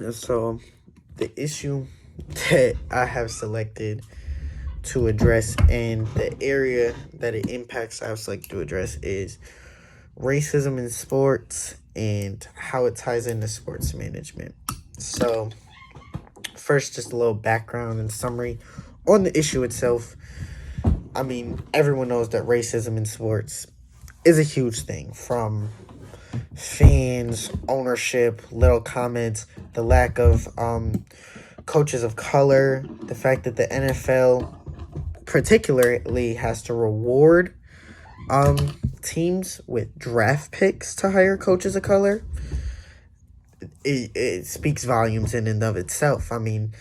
So, the issue that I have selected to address and the area that it impacts I've selected to address is racism in sports and how it ties into sports management. So, first, just a little background and summary on the issue itself. I mean, everyone knows that racism in sports is a huge thing, from fans, ownership, little comments, the lack of coaches of color, the fact that the NFL particularly has to reward teams with draft picks to hire coaches of color. It speaks volumes in and of itself. I mean,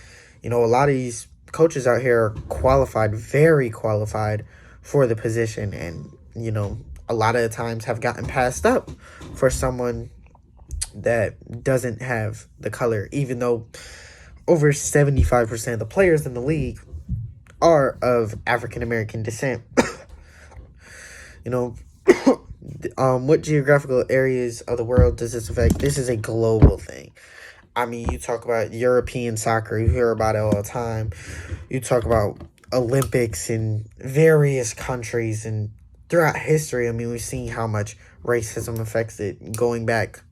a lot of these coaches out here are qualified, very qualified for the position, and a lot of the times have gotten passed up for someone that doesn't have the color, even though over 75% of the players in the league are of African American descent. What geographical areas of the world does this affect? This is a global thing. I mean, you talk about European soccer, you hear about it all the time. You talk about Olympics in various countries and throughout history. I mean, we've seen how much racism affects it going back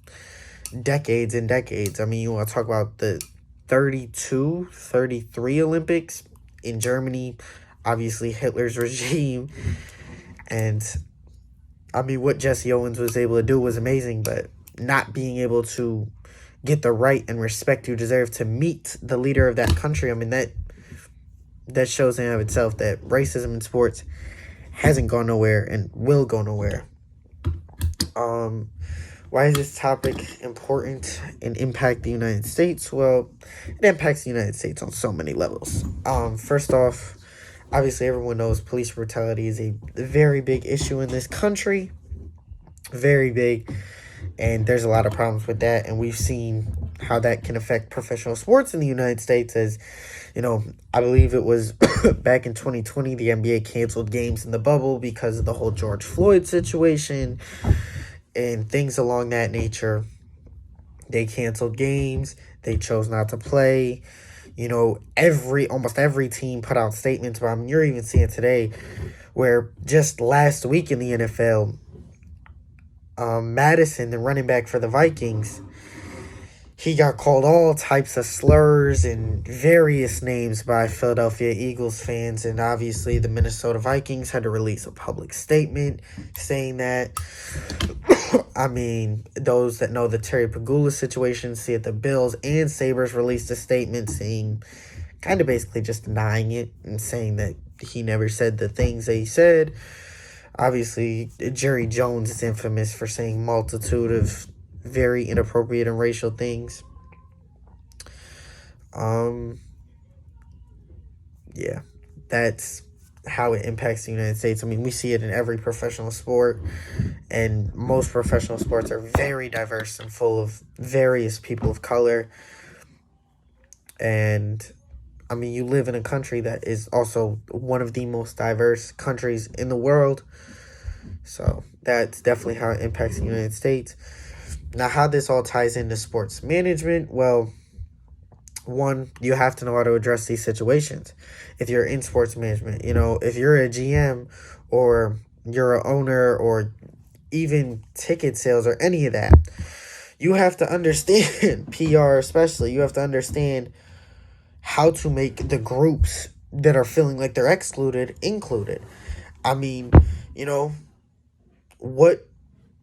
decades and decades. I mean, you want to talk about the 32, 33 Olympics in Germany, obviously Hitler's regime. And I mean, what Jesse Owens was able to do was amazing, but not being able to get the right and respect you deserve to meet the leader of that country, I mean, that shows in and of itself that racism in sports hasn't gone nowhere and will go nowhere. Why is this topic important and impact the United States? Well, it impacts the United States on so many levels. First off, obviously everyone knows police brutality is a very big issue in this country. Very big. And there's a lot of problems with that. And we've seen how that can affect professional sports in the United States. As, I believe it was back in 2020, the NBA canceled games in the bubble because of the whole George Floyd situation and things along that nature. They canceled games. They chose not to play. Almost every team put out statements. But I mean, you're even seeing today where just last week in the NFL, Madison, the running back for the Vikings, he got called all types of slurs and various names by Philadelphia Eagles fans. And obviously the Minnesota Vikings had to release a public statement saying that. I mean, those that know the Terry Pagula situation see it. The Bills and Sabres released a statement saying, kind of basically just denying it and saying that he never said the things that he said. Obviously, Jerry Jones is infamous for saying multitude of very inappropriate and racial things. Yeah, that's how it impacts the United States. I mean, we see it in every professional sport, and most professional sports are very diverse and full of various people of color. And I mean, you live in a country that is also one of the most diverse countries in the world. So that's definitely how it impacts the United States. Now, how this all ties into sports management? Well, one, you have to know how to address these situations. If you're in sports management, if you're a GM or you're an owner or even ticket sales or any of that, you have to understand PR especially. You have to understand how to make the groups that are feeling like they're excluded included. I mean, what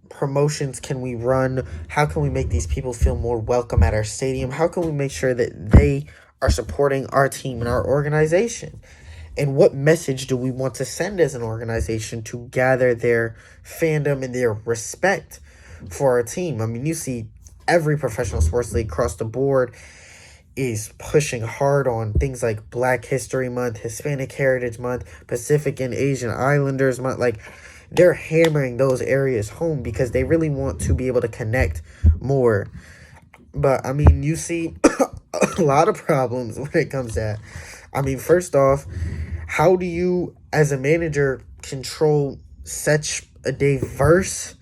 promotions can we run? How can we make these people feel more welcome at our stadium? How can we make sure that they are supporting our team and our organization? And what message do we want to send as an organization to gather their fandom and their respect for our team? I mean, you see every professional sports league across the board is pushing hard on things like Black History Month, Hispanic Heritage Month, Pacific and Asian Islanders Month. Like, they're hammering those areas home because they really want to be able to connect more. But, I mean, you see a lot of problems when it comes to that. I mean, first off, how do you, as a manager, control such a diverse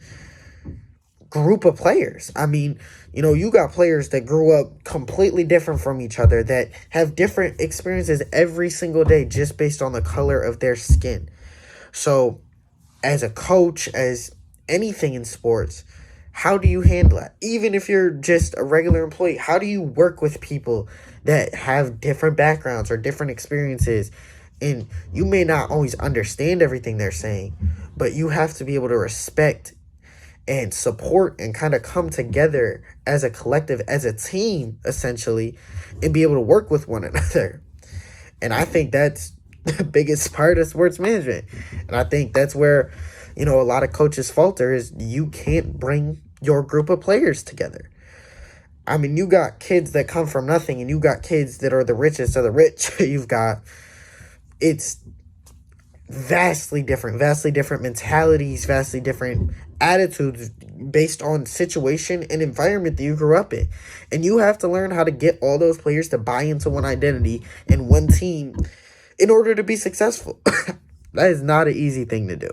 group of players. I mean, you got players that grew up completely different from each other, that have different experiences every single day just based on the color of their skin. So, as a coach, as anything in sports, how do you handle it? Even if you're just a regular employee, how do you work with people that have different backgrounds or different experiences? And you may not always understand everything they're saying, but you have to be able to respect and support and kind of come together as a collective, as a team, essentially, and be able to work with one another. And I think that's the biggest part of sports management. And I think that's where, a lot of coaches falter, is you can't bring your group of players together. I mean, you got kids that come from nothing, and you got kids that are the richest of the rich. It's vastly different mentalities, vastly different attitudes based on situation and environment that you grew up in. And you have to learn how to get all those players to buy into one identity and one team in order to be successful. That is not an easy thing to do.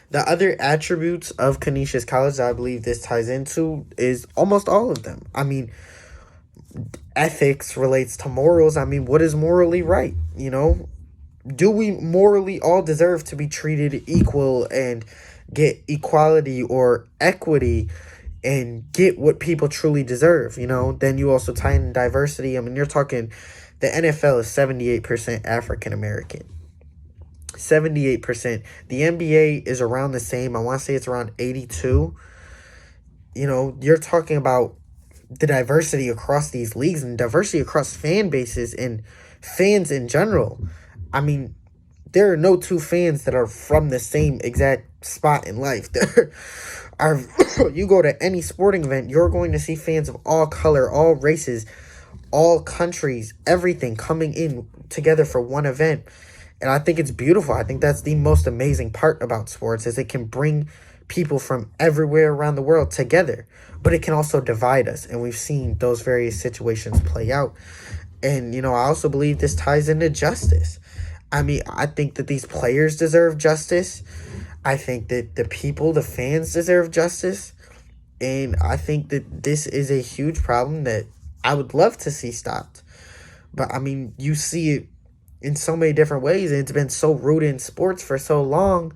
The other attributes of Canisius College that I believe this ties into is almost all of them. I mean, ethics relates to morals. I mean, what is morally right? Do we morally all deserve to be treated equal and get equality or equity and get what people truly deserve? Then you also tie in diversity. I mean, you're talking, the NFL is 78% African American. 78%. The NBA is around the same. I want to say it's around 82. You're talking about the diversity across these leagues and diversity across fan bases and fans in general. I mean, there are no two fans that are from the same exact spot in life. There are, you go to any sporting event, you're going to see fans of all color, all races, all countries, everything coming in together for one event. And I think it's beautiful. I think that's the most amazing part about sports, is it can bring people from everywhere around the world together, but it can also divide us. And we've seen those various situations play out. And, I also believe this ties into justice. I mean, I think that these players deserve justice. I think that the people, the fans, deserve justice. And I think that this is a huge problem that I would love to see stopped. But, I mean, you see it in so many different ways, and it's been so rooted in sports for so long.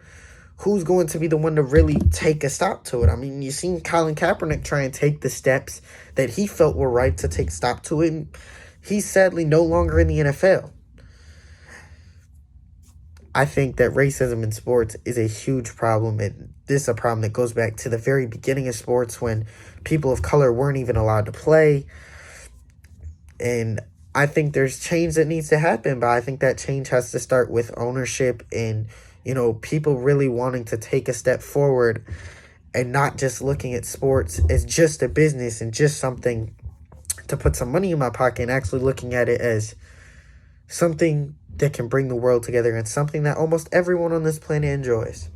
Who's going to be the one to really take a stop to it? I mean, you've seen Colin Kaepernick try and take the steps that he felt were right to take stop to it, and he's sadly no longer in the NFL. I think that racism in sports is a huge problem, and this is a problem that goes back to the very beginning of sports, when people of color weren't even allowed to play. And I think there's change that needs to happen, but I think that change has to start with ownership and, people really wanting to take a step forward and not just looking at sports as just a business and just something to put some money in my pocket, and actually looking at it as something that can bring the world together and something that almost everyone on this planet enjoys.